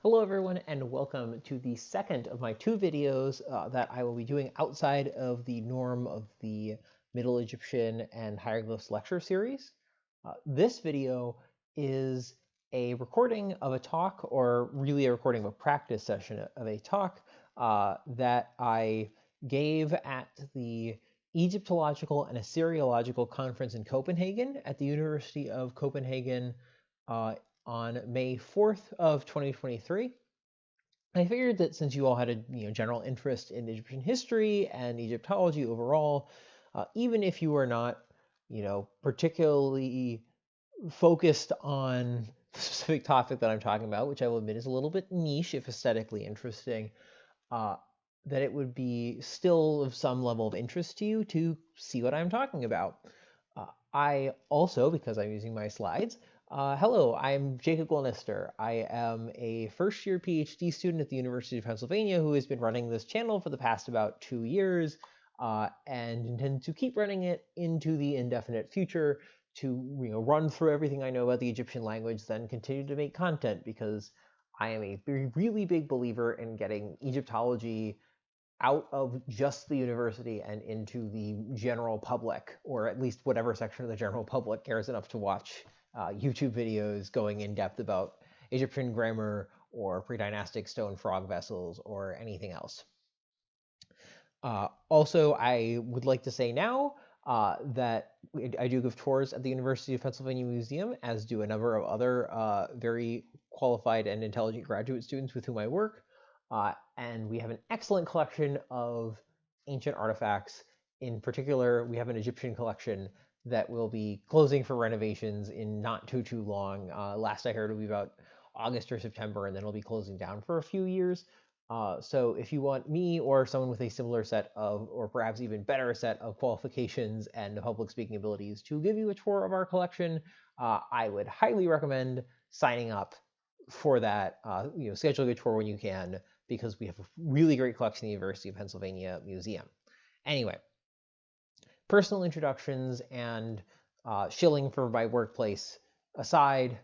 Hello everyone and welcome to the second of my two videos that I will be doing outside of the norm of the Middle Egyptian and hieroglyphs lecture series. This video is a recording of a talk, or really a recording of a practice session of a talk that I gave at the Egyptological and Assyriological Conference in Copenhagen at the University of Copenhagen uh, on May 4th of 2023. I figured that since you all had a general interest in Egyptian history and Egyptology overall, even if you are not particularly focused on the specific topic that I'm talking about, which I will admit is a little bit niche if aesthetically interesting, uh, that it would be still of some level of interest to you to see what I'm talking about. I also, because I'm using my slides, hello, I'm Jacob Glenister. I am a first-year PhD student at the University of Pennsylvania who has been running this channel for the past about 2 years and intend to keep running it into the indefinite future to run through everything I know about the Egyptian language, then continue to make content because I am a really big believer in getting Egyptology out of just the university and into the general public, or at least whatever section of the general public cares enough to watch YouTube videos going in depth about Egyptian grammar or predynastic stone frog vessels or anything else. Also, I would like to say now that I do give tours at the University of Pennsylvania Museum, as do a number of other very qualified and intelligent graduate students with whom I work. And we have an excellent collection of ancient artifacts. In particular, we have an Egyptian collection that will be closing for renovations in not too long. Last I heard, it'll be about August or September, and then it'll be closing down for a few years. So if you want me or someone with a similar set of, or perhaps even better set of qualifications and public speaking abilities to give you a tour of our collection, I would highly recommend signing up for that. Schedule a tour when you can, because we have a really great collection in the University of Pennsylvania Museum. Anyway, personal introductions and shilling for my workplace aside,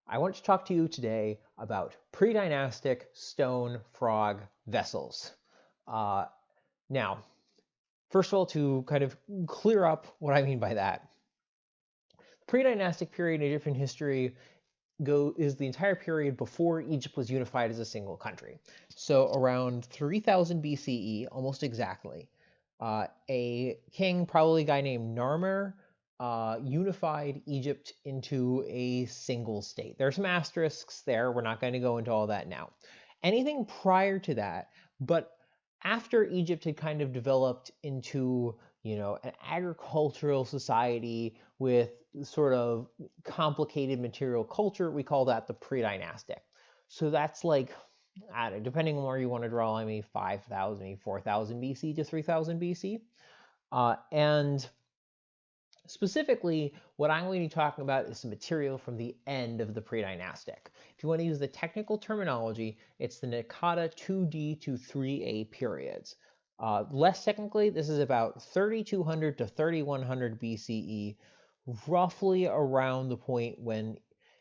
I want to talk to you today about predynastic stone frog vessels. Now, first of all, to kind of clear up what I mean by that, the predynastic period in Egyptian history is the entire period before Egypt was unified as a single country. So around 3000 BCE, almost exactly, a king, probably a guy named Narmer, unified Egypt into a single state. There are some asterisks there. We're not going to go into all that now. Anything prior to that, but after Egypt had kind of developed into, an agricultural society with sort of complicated material culture, we call that the predynastic. So that's like, I don't know, depending on where you want to draw, 5,000, 4,000 BC to 3,000 BC. And specifically, what I'm going to be talking about is some material from the end of the predynastic. If you want to use the technical terminology, it's the Naqada 2D to 3A periods. Less technically, this is about 3200 to 3100 BCE, roughly around the point when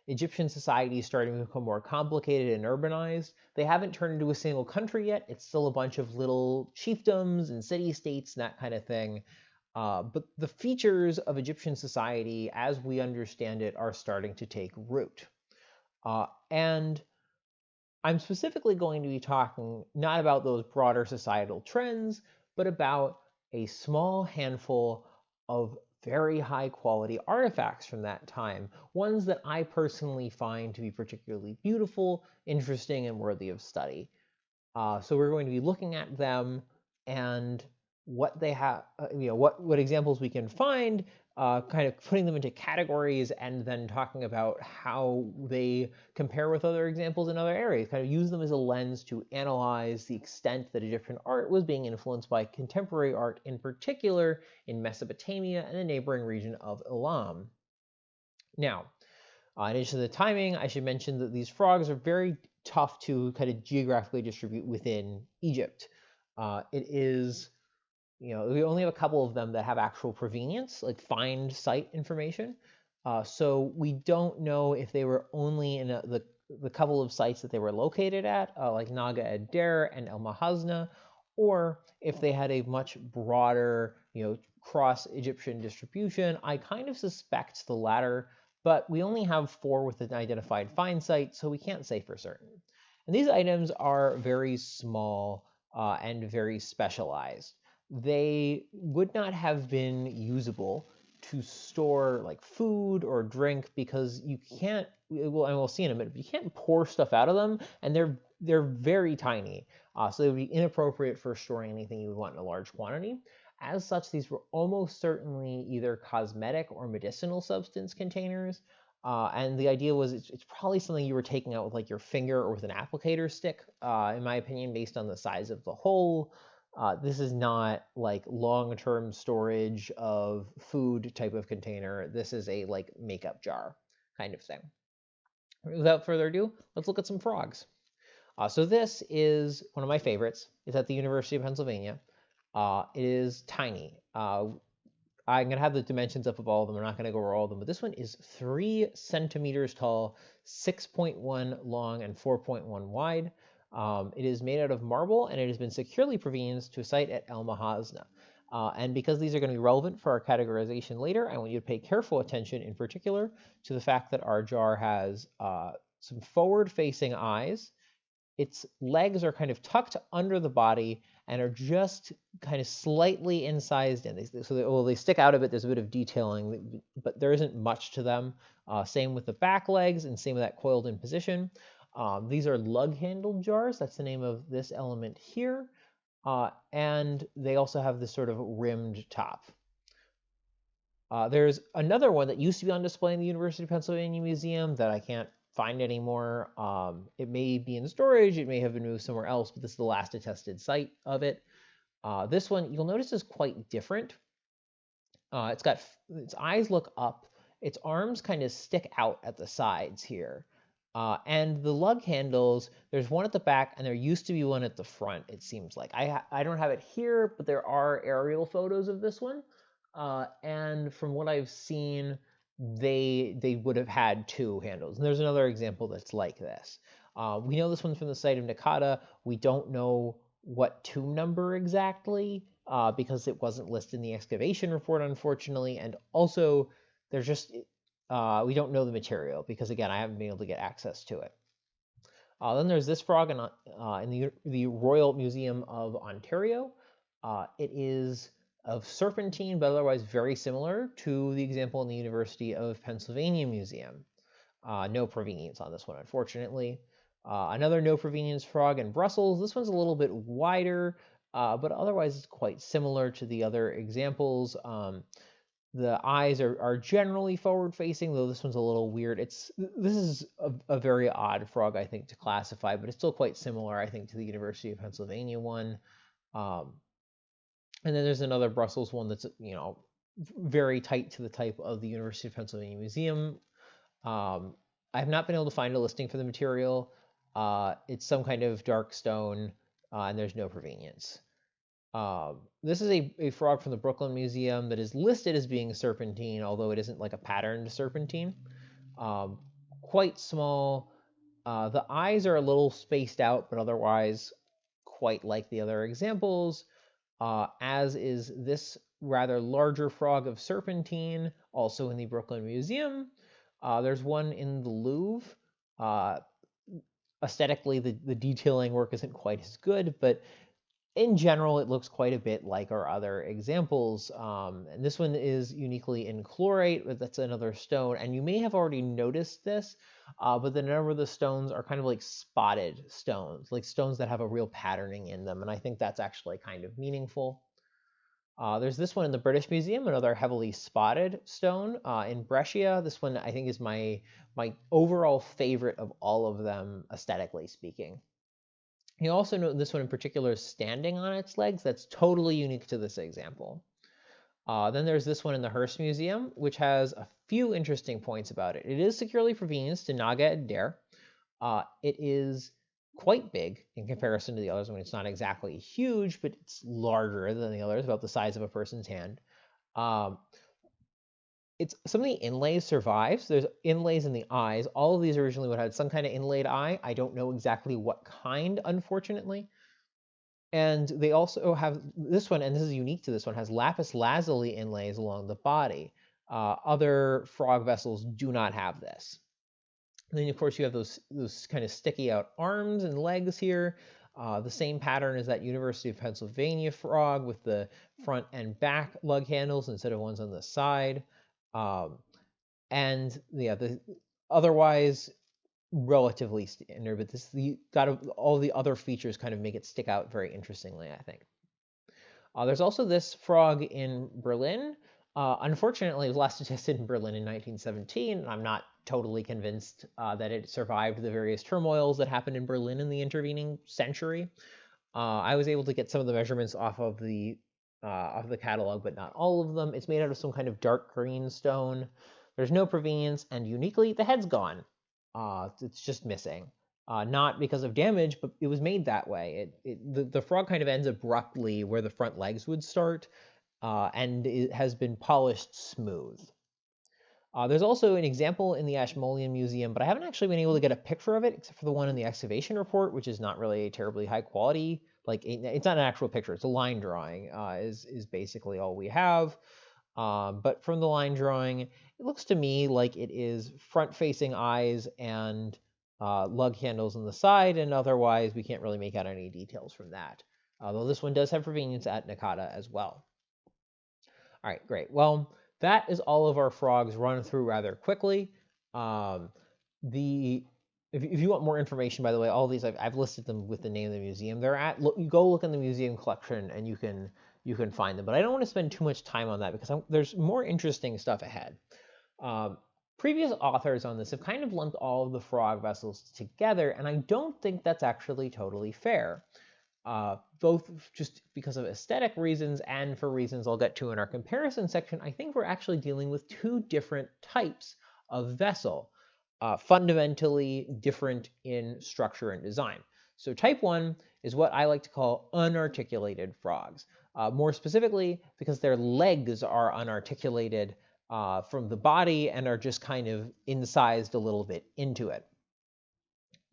Egyptian society is starting to become more complicated and urbanized. They haven't turned into a single country yet. It's still a bunch of little chiefdoms and city-states and that kind of thing. But the features of Egyptian society, as we understand it, are starting to take root. And I'm specifically going to be talking not about those broader societal trends, but about a small handful of very high quality artifacts from that time, ones that I personally find to be particularly beautiful, interesting, and worthy of study. So we're going to be looking at them and what they have, what examples we can find, kind of putting them into categories, and then talking about how they compare with other examples in other areas. Kind of use them as a lens to analyze the extent that Egyptian art was being influenced by contemporary art, in particular in Mesopotamia and the neighboring region of Elam. Now, in addition to the timing, I should mention that these frogs are very tough to kind of geographically distribute within Egypt. It is, we only have a couple of them that have actual provenience, like find site information. So we don't know if they were only in the the couple of sites that they were located at, like Naga Adair and El Mahasna, or if they had a much broader, cross-Egyptian distribution. I kind of suspect the latter, but we only have 4 with an identified find site, so we can't say for certain. And these items are very small and very specialized. They would not have been usable to store like food or drink because you can't, well, and we'll see in a minute, but you can't pour stuff out of them, and they're very tiny. So it would be inappropriate for storing anything you would want in a large quantity. As such, these were almost certainly either cosmetic or medicinal substance containers. And the idea was it's probably something you were taking out with like your finger or with an applicator stick, in my opinion, based on the size of the hole. This is not like long-term storage of food type of container. This is a like makeup jar kind of thing. Without further ado, let's look at some frogs. So this is one of my favorites. It's at the University of Pennsylvania. It is tiny. I'm going to have the dimensions up of all of them. I'm not going to go over all of them, but this one is 3 centimeters tall, 6.1 long, and 4.1 wide. It is made out of marble, and it has been securely provened to a site at El Mahasna. And because these are going to be relevant for our categorization later, I want you to pay careful attention in particular to the fact that our jar has some forward-facing eyes. Its legs are kind of tucked under the body and are just kind of slightly incised in. They stick out a bit. There's a bit of detailing, but there isn't much to them. Same with the back legs, and same with that coiled in position. These are lug-handled jars. That's the name of this element here. And they also have this sort of rimmed top. There's another one that used to be on display in the University of Pennsylvania Museum that I can't find anymore. It may be in storage, it may have been moved somewhere else, but this is the last attested site of it. This one, you'll notice, is quite different. Its eyes look up, its arms kind of stick out at the sides here. And the lug handles, there's one at the back, and there used to be one at the front, it seems like. I don't have it here, but there are aerial photos of this one. And from what I've seen, they would have had 2 handles. And there's another example that's like this. We know this one's from the site of Nakata. We don't know what tomb number exactly, because it wasn't listed in the excavation report, unfortunately. And also, there's just, we don't know the material because, again, I haven't been able to get access to it. Then there's this frog in the Royal Museum of Ontario. It is of serpentine, but otherwise very similar to the example in the University of Pennsylvania Museum. No provenience on this one, unfortunately. Another no provenience frog in Brussels. This one's a little bit wider, but otherwise it's quite similar to the other examples. The eyes are generally forward-facing, though this one's a little weird. This is a very odd frog, I think, to classify, but it's still quite similar, I think, to the University of Pennsylvania one. And then there's another Brussels one that's, very tight to the type of the University of Pennsylvania Museum. I have not been able to find a listing for the material. It's some kind of dark stone, and there's no provenience. This is a frog from the Brooklyn Museum that is listed as being serpentine, although it isn't like a patterned serpentine. Quite small. The eyes are a little spaced out, but otherwise quite like the other examples. As is this rather larger frog of serpentine, also in the Brooklyn Museum. There's one in the Louvre. Aesthetically, the detailing work isn't quite as good, but in general, it looks quite a bit like our other examples. And this one is uniquely in chlorite, but that's another stone. And you may have already noticed this, but the number of the stones are kind of like spotted stones, like stones that have a real patterning in them. And I think that's actually kind of meaningful. There's this one in the British Museum, another heavily spotted stone. In Brescia, this one I think is my overall favorite of all of them, aesthetically speaking. You also note this one in particular is standing on its legs. That's totally unique to this example. Then there's this one in the Hearst Museum, which has a few interesting points about it. It is securely provenance to Naga Adair. It is quite big in comparison to the others. I mean, it's not exactly huge, but it's larger than the others, about the size of a person's hand. it's some of the inlays survive. So there's inlays in the eyes. All of these originally would have had some kind of inlaid eye. I don't know exactly what kind, unfortunately. And they also have this one, and this is unique to this one, has lapis lazuli inlays along the body. Other frog vessels do not have this. And then, of course, you have those kind of sticky out arms and legs here. The same pattern as that University of Pennsylvania frog with the front and back lug handles instead of ones on the side. And yeah, otherwise relatively standard, but all the other features kind of make it stick out very interestingly, I think. There's also this frog in Berlin. Unfortunately, it was last tested in Berlin in 1917, and I'm not totally convinced that it survived the various turmoils that happened in Berlin in the intervening century. I was able to get some of the measurements off of the catalog, but not all of them. It's made out of some kind of dark green stone. There's no provenience, and uniquely, the head's gone. It's just missing. Not because of damage, but it was made that way. The frog kind of ends abruptly where the front legs would start, and it has been polished smooth. There's also an example in the Ashmolean Museum, but I haven't actually been able to get a picture of it, except for the one in the excavation report, which is not really terribly high quality. Like, it's not an actual picture, it's a line drawing, is basically all we have. But from the line drawing, it looks to me like it is front-facing eyes and lug handles on the side, and otherwise we can't really make out any details from that. Although this one does have provenience at Nakata as well. All right, great. Well, that is all of our frogs run through rather quickly. If you want more information, by the way, all these I've listed them with the name of the museum they're at. You go look in the museum collection and you can find them. But I don't want to spend too much time on that because there's more interesting stuff ahead. Previous authors on this have kind of lumped all of the frog vessels together, and I don't think that's actually totally fair. Both just because of aesthetic reasons and for reasons I'll get to in our comparison section, I think we're actually dealing with two different types of vessel, fundamentally different in structure and design. So type 1 is what I like to call unarticulated frogs. More specifically, because their legs are unarticulated from the body and are just kind of incised a little bit into it.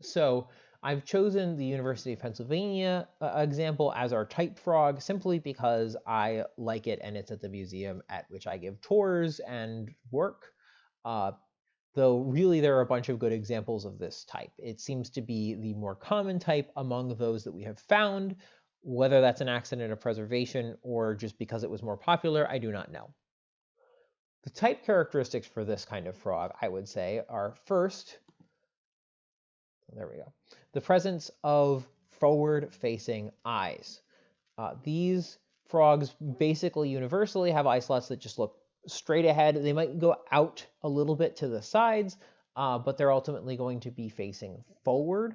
So I've chosen the University of Pennsylvania example as our type frog simply because I like it and it's at the museum at which I give tours and work. Though really there are a bunch of good examples of this type. It seems to be the more common type among those that we have found. Whether that's an accident of preservation or just because it was more popular, I do not know. The type characteristics for this kind of frog, I would say, are first, there we go, the presence of forward-facing eyes. These frogs basically universally have eye slots that just look straight ahead. They might go out a little bit to the sides, but they're ultimately going to be facing forward.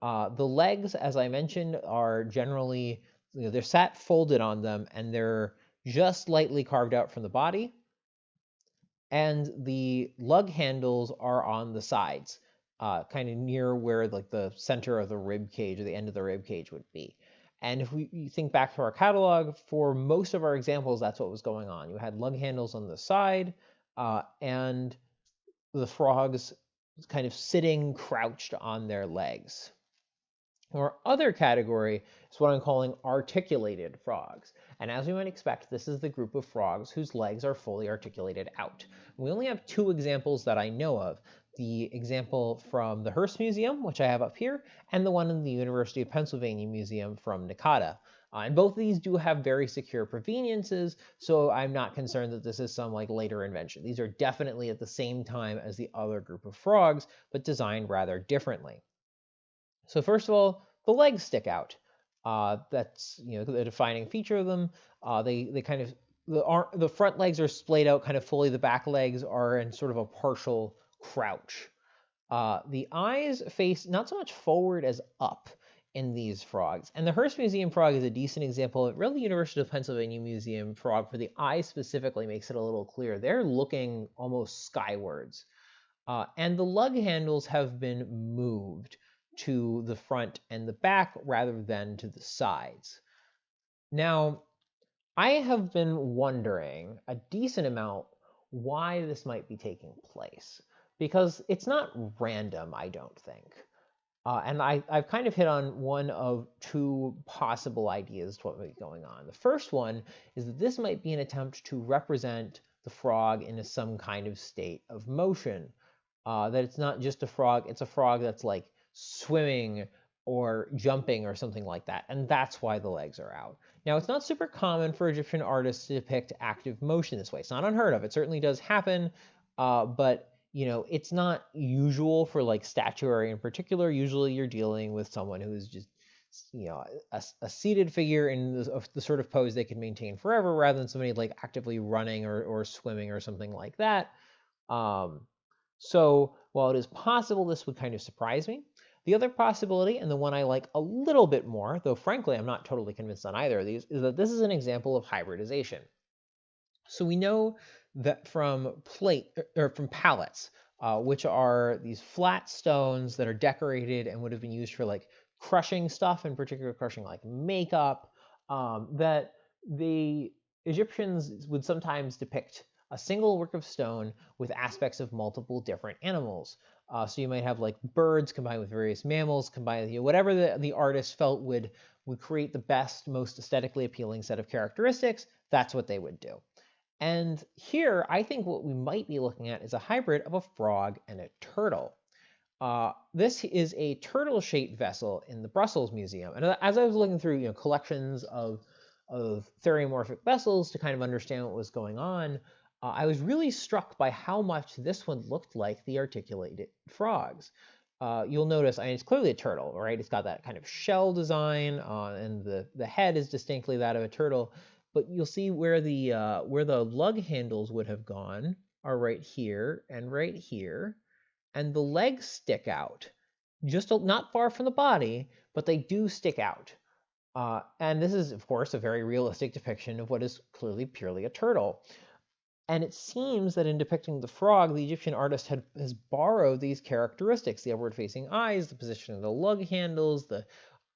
The legs, as I mentioned, are generally, they're sat folded on them, and they're just lightly carved out from the body. And the lug handles are on the sides, kind of near where like the center of the rib cage or the end of the rib cage would be. And if you think back to our catalog, for most of our examples, that's what was going on. You had lug handles on the side, and the frogs kind of sitting crouched on their legs. Our other category is what I'm calling articulated frogs. And as we might expect, this is the group of frogs whose legs are fully articulated out. We only have two examples that I know of. The example from the Hearst Museum, which I have up here, and the one in the University of Pennsylvania Museum from Nakata. And both of these do have very secure proveniences, so I'm not concerned that this is some like later invention. These are definitely at the same time as the other group of frogs, but designed rather differently. So first of all, the legs stick out. That's the defining feature of them. They kind of the front legs are splayed out kind of fully. The back legs are in sort of a partial crouch. The eyes face not so much forward as up in these frogs. And the Hearst Museum frog is a decent example. Really, University of Pennsylvania Museum frog for the eye specifically makes it a little clear. They're looking almost skywards. And the lug handles have been moved to the front and the back rather than to the sides. Now, I have been wondering a decent amount why this might be taking place, because it's not random, I don't think. And I've kind of hit on one of two possible ideas to what might be going on. The first one is that this might be an attempt to represent the frog in some kind of state of motion. That it's not just a frog, it's a frog that's like swimming or jumping or something like that. And that's why the legs are out. Now, it's not super common for Egyptian artists to depict active motion this way. It's not unheard of. It certainly does happen, but it's not usual for like statuary in particular. Usually you're dealing with someone who is just, a seated figure in the sort of pose they can maintain forever, rather than somebody like actively running or swimming or something like that. So while it is possible this would kind of surprise me, the other possibility, and the one I like a little bit more, though frankly I'm not totally convinced on either of these, is that this is an example of hybridization. So we know that from from palettes, which are these flat stones that are decorated and would have been used for like crushing stuff, in particular crushing like makeup, that the Egyptians would sometimes depict a single work of stone with aspects of multiple different animals. So you might have like birds combined with various mammals, combined with whatever the artist felt would create the best, most aesthetically appealing set of characteristics. That's what they would do. And here, I think what we might be looking at is a hybrid of a frog and a turtle. This is a turtle-shaped vessel in the Brussels Museum. And as I was looking through collections of theriomorphic vessels to kind of understand what was going on, I was really struck by how much this one looked like the articulated frogs. You'll notice, I mean, it's clearly a turtle, right? It's got that kind of shell design, and the head is distinctly that of a turtle. But you'll see where the lug handles would have gone are right here and right here, and the legs stick out, just not far from the body, but they do stick out. And this is, of course, a very realistic depiction of what is clearly purely a turtle. And it seems that in depicting the frog, the Egyptian artist has borrowed these characteristics: the upward-facing eyes, the position of the lug handles, the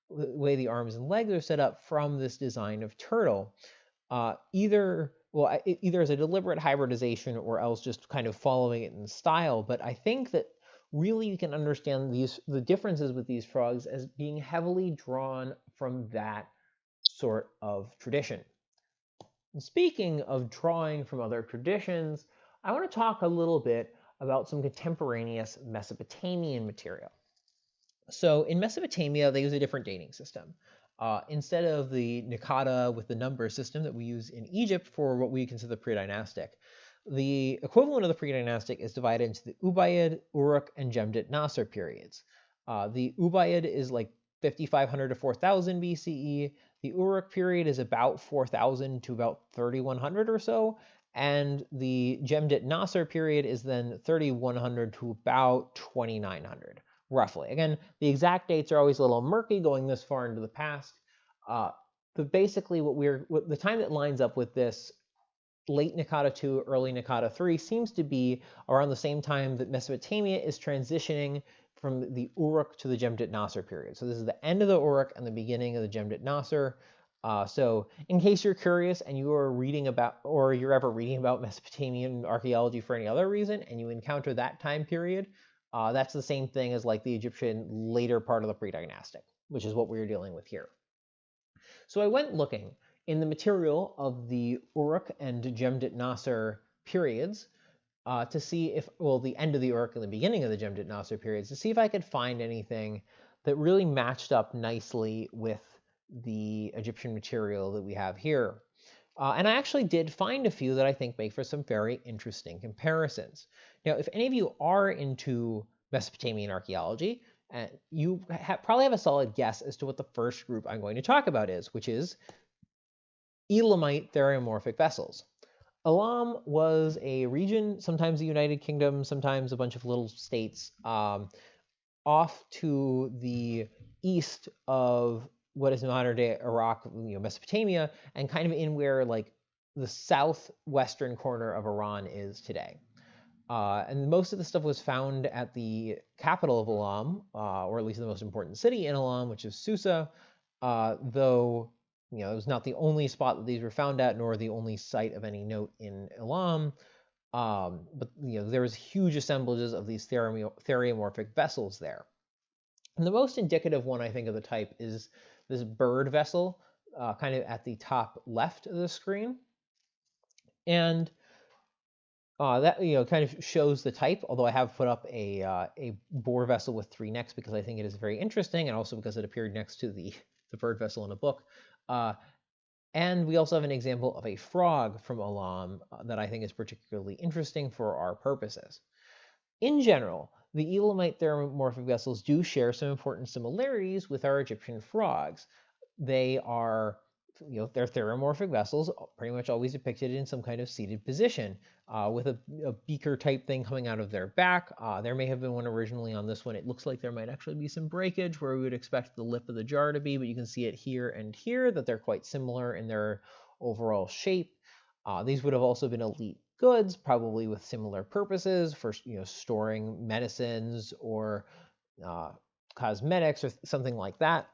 way the arms and legs are set up, from this design of turtle. Either as a deliberate hybridization or else just kind of following it in style. But I think that really you can understand the differences with these frogs as being heavily drawn from that sort of tradition. And speaking of drawing from other traditions, I want to talk a little bit about some contemporaneous Mesopotamian material. So in Mesopotamia, they use a different dating system. Instead of the Nikata with the number system that we use in Egypt for what we consider the Predynastic, the equivalent of the Predynastic is divided into the Ubaid, Uruk, and Jemdet Nasr periods. The Ubaid is like 5500 to 4000 BCE. The Uruk period is about 4000 to about 3100 or so. And the Jemdet Nasr period is then 3100 to about 2900. Roughly. Again, the exact dates are always a little murky going this far into the past. But basically what the time that lines up with this late Nikata 2, early Nikata 3 seems to be around the same time that Mesopotamia is transitioning from the Uruk to the Jemdet Nasr period. So this is the end of the Uruk and the beginning of the Jemdet Nasr. So in case you're curious and you are reading about, or you're ever reading about Mesopotamian archaeology for any other reason, and you encounter that time period, that's the same thing as like the Egyptian later part of the Predynastic, which is what we're dealing with here. So I went looking in the material of the Uruk and Jemdet Nasr periods to see if, well, the end of the Uruk and the beginning of the Jemdet Nasr periods, to see if I could find anything that really matched up nicely with the Egyptian material that we have here. And I actually did find a few that I think make for some very interesting comparisons. Now, if any of you are into Mesopotamian archaeology, you probably have a solid guess as to what the first group I'm going to talk about is, which is Elamite theriomorphic vessels. Elam was a region, sometimes the United Kingdom, sometimes a bunch of little states, off to the east of what is modern-day Iraq, Mesopotamia, and kind of in where like the southwestern corner of Iran is today. And most of the stuff was found at the capital of Elam, or at least the most important city in Elam, which is Susa, though it was not the only spot that these were found at, nor the only site of any note in Elam. But there was huge assemblages of these theriomorphic vessels there. And the most indicative one, I think, of the type is this bird vessel, kind of at the top left of the screen. And that kind of shows the type, although I have put up a boar vessel with 3 necks because I think it is very interesting, and also because it appeared next to the bird vessel in a book. And we also have an example of a frog from Elam that I think is particularly interesting for our purposes. In general, the Elamite theromorphic vessels do share some important similarities with our Egyptian frogs. They are, they're theromorphic vessels, pretty much always depicted in some kind of seated position, with a beaker type thing coming out of their back. There may have been one originally on this one. It looks like there might actually be some breakage where we would expect the lip of the jar to be, but you can see it here and here that they're quite similar in their overall shape. These would have also been elite goods, probably with similar purposes for storing medicines or cosmetics or something like that.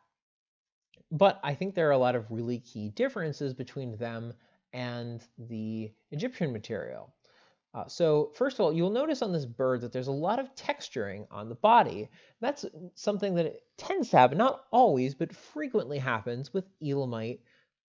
But I think there are a lot of really key differences between them and the Egyptian material. So first of all, you'll notice on this bird that there's a lot of texturing on the body. That's something that it tends to happen, not always, but frequently happens with Elamite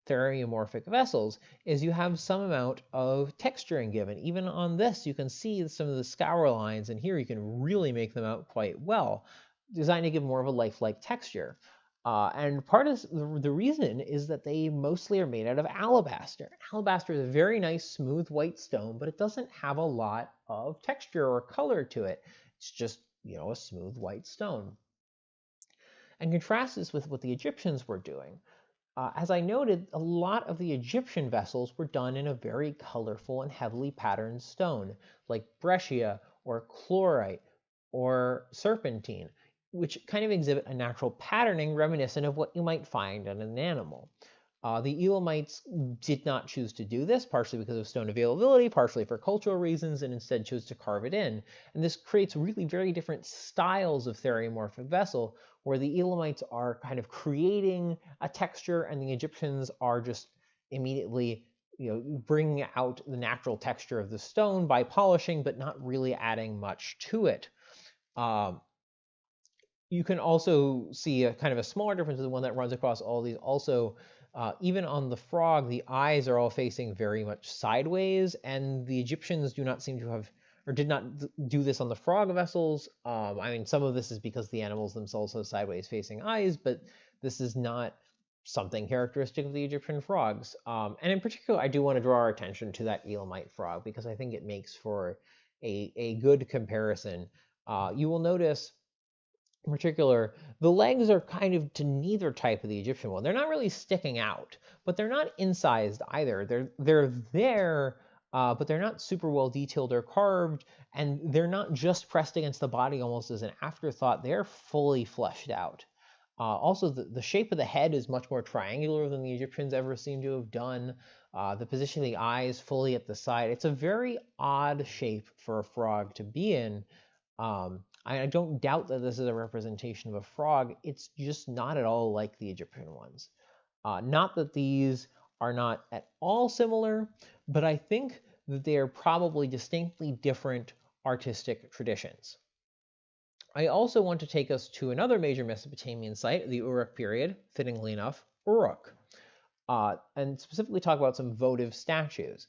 theriomorphic vessels, is you have some amount of texturing given. Even on this, you can see some of the scour lines, and here you can really make them out quite well, designed to give more of a lifelike texture. And part of the reason is that they mostly are made out of alabaster. Alabaster is a very nice, smooth white stone, but it doesn't have a lot of texture or color to it. It's just, a smooth white stone. And contrast this with what the Egyptians were doing. As I noted, a lot of the Egyptian vessels were done in a very colorful and heavily patterned stone, like breccia or chlorite or serpentine, which kind of exhibit a natural patterning reminiscent of what you might find in an animal. The Elamites did not choose to do this, partially because of stone availability, partially for cultural reasons, and instead chose to carve it in. And this creates really very different styles of theriomorphic vessel, where the Elamites are kind of creating a texture, and the Egyptians are just immediately bringing out the natural texture of the stone by polishing, but not really adding much to it. You can also see a kind of a smaller difference, the one that runs across all these also. Even on the frog, the eyes are all facing very much sideways, and the Egyptians do not seem to have, or did not do this on the frog vessels. I mean, some of this is because the animals themselves have sideways facing eyes, but this is not something characteristic of the Egyptian frogs. And in particular, I do want to draw our attention to that Elamite frog, because I think it makes for a good comparison. You will notice, in particular, the legs are kind of to neither type of the Egyptian one. They're not really sticking out, but they're not incised either. They're there, but they're not super well detailed or carved, and they're not just pressed against the body almost as an afterthought. They're fully fleshed out. Also, the shape of the head is much more triangular than the Egyptians ever seem to have done. The position of the eyes fully at the side. It's a very odd shape for a frog to be in. I don't doubt that this is a representation of a frog. It's just not at all like the Egyptian ones. Not that these are not at all similar, but I think that they are probably distinctly different artistic traditions. I also want to take us to another major Mesopotamian site, the Uruk period, fittingly enough, Uruk, and specifically talk about some votive statues.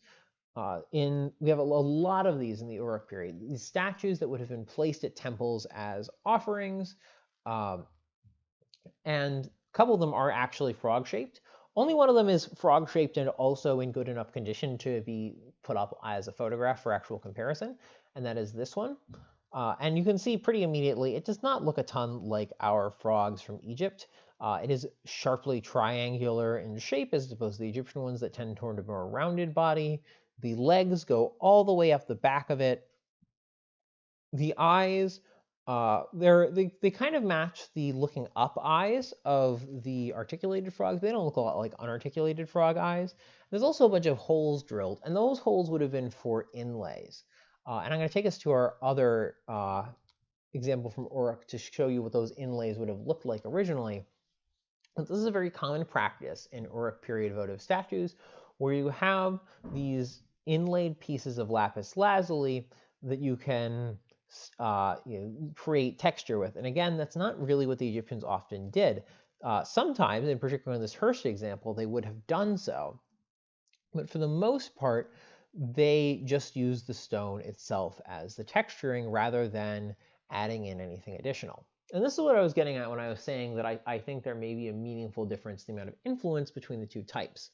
We have a lot of these in the Uruk period. These statues that would have been placed at temples as offerings, and a couple of them are actually frog-shaped. Only one of them is frog-shaped and also in good enough condition to be put up as a photograph for actual comparison, and that is this one. And you can see pretty immediately, it does not look a ton like our frogs from Egypt. It is sharply triangular in shape as opposed to the Egyptian ones that tend toward a more rounded body. The legs go all the way up the back of it. The eyes, they kind of match the looking up eyes of the articulated frogs. They don't look a lot like unarticulated frog eyes. There's also a bunch of holes drilled, and those holes would have been for inlays. And I'm going to take us to our other example from Uruk to show you what those inlays would have looked like originally. But this is a very common practice in Uruk period votive statues, where you have these inlaid pieces of lapis lazuli that you can create texture with. And again, that's not really what the Egyptians often did. Sometimes, in particular in this Hirsch example, they would have done so. But for the most part, they just used the stone itself as the texturing rather than adding in anything additional. And this is what I was getting at when I was saying that I think there may be a meaningful difference in the amount of influence between the two types.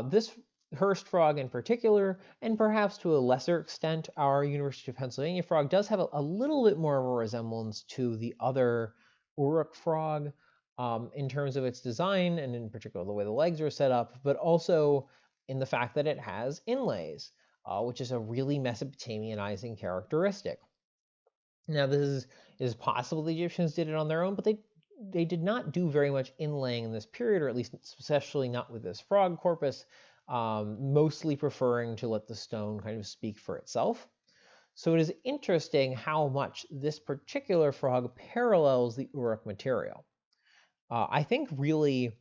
This Hearst frog in particular, and perhaps to a lesser extent our University of Pennsylvania frog, does have a little bit more of a resemblance to the other Uruk frog in terms of its design, and in particular the way the legs are set up, but also in the fact that it has inlays, which is a really Mesopotamianizing characteristic. Now, this is possible the Egyptians did it on their own, but they did not do very much inlaying in this period, or at least especially not with this frog corpus, mostly preferring to let the stone kind of speak for itself. So it is interesting how much this particular frog parallels the Uruk material. I think really,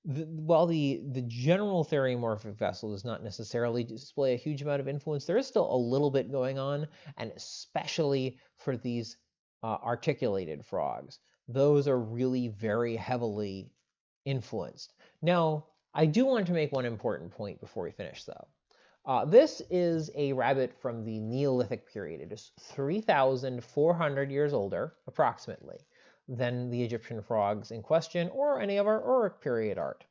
while the general theriomorphic vessel does not necessarily display a huge amount of influence, there is still a little bit going on, and especially for these articulated frogs. Those are really very heavily influenced. Now, I do want to make one important point before we finish, though. This is a rabbit from the Neolithic period. It is 3,400 years older, approximately, than the Egyptian frogs in question, or any of our Uruk period art.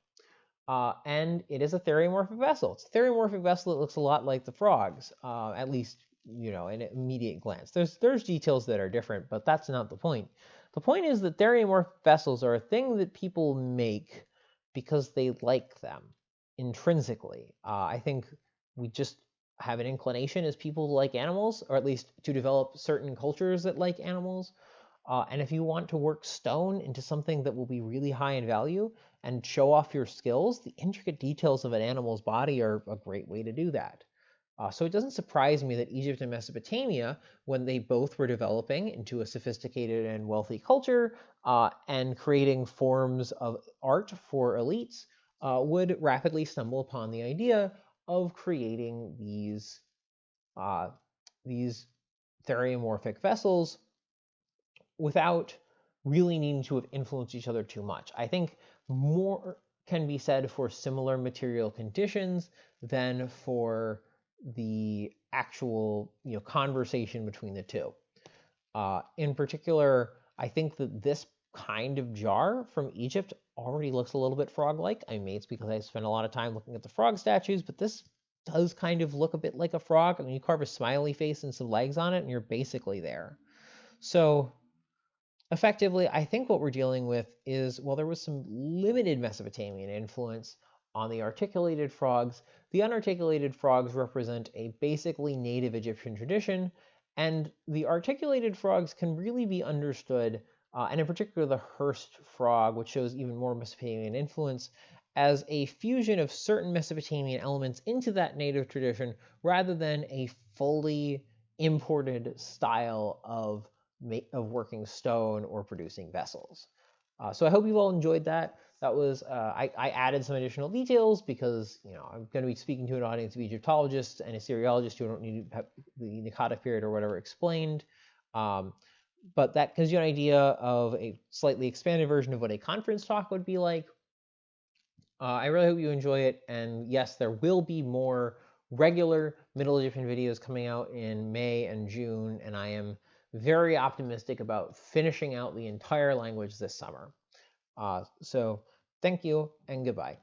And it is a theriomorphic vessel. It's a theriomorphic vessel that looks a lot like the frogs, at least, in an immediate glance. There's details that are different, but that's not the point. The point is that theriomorphic vessels are a thing that people make because they like them intrinsically. I think we just have an inclination as people to like animals, or at least to develop certain cultures that like animals. And if you want to work stone into something that will be really high in value and show off your skills, the intricate details of an animal's body are a great way to do that. So it doesn't surprise me that Egypt and Mesopotamia, when they both were developing into a sophisticated and wealthy culture and creating forms of art for elites, would rapidly stumble upon the idea of creating these theriomorphic vessels without really needing to have influenced each other too much. I think more can be said for similar material conditions than for the actual conversation between the two. In particular, I think that this kind of jar from Egypt already looks a little bit frog-like. I mean, it's because I spent a lot of time looking at the frog statues, but this does kind of look a bit like a frog. I mean, you carve a smiley face and some legs on it, and you're basically there. So effectively, I think what we're dealing with is, while there was some limited Mesopotamian influence on the articulated frogs, the unarticulated frogs represent a basically native Egyptian tradition, and the articulated frogs can really be understood, and in particular the Hearst frog, which shows even more Mesopotamian influence, as a fusion of certain Mesopotamian elements into that native tradition, rather than a fully imported style of working stone or producing vessels. So I hope you've all enjoyed that. That was, I added some additional details because, I'm going to be speaking to an audience of Egyptologists and Assyriologists who don't need to have the Naqatic period or whatever explained. But that gives you an idea of a slightly expanded version of what a conference talk would be like. I really hope you enjoy it. And yes, there will be more regular Middle Egyptian videos coming out in May and June, and I am very optimistic about finishing out the entire language this summer. So thank you and goodbye.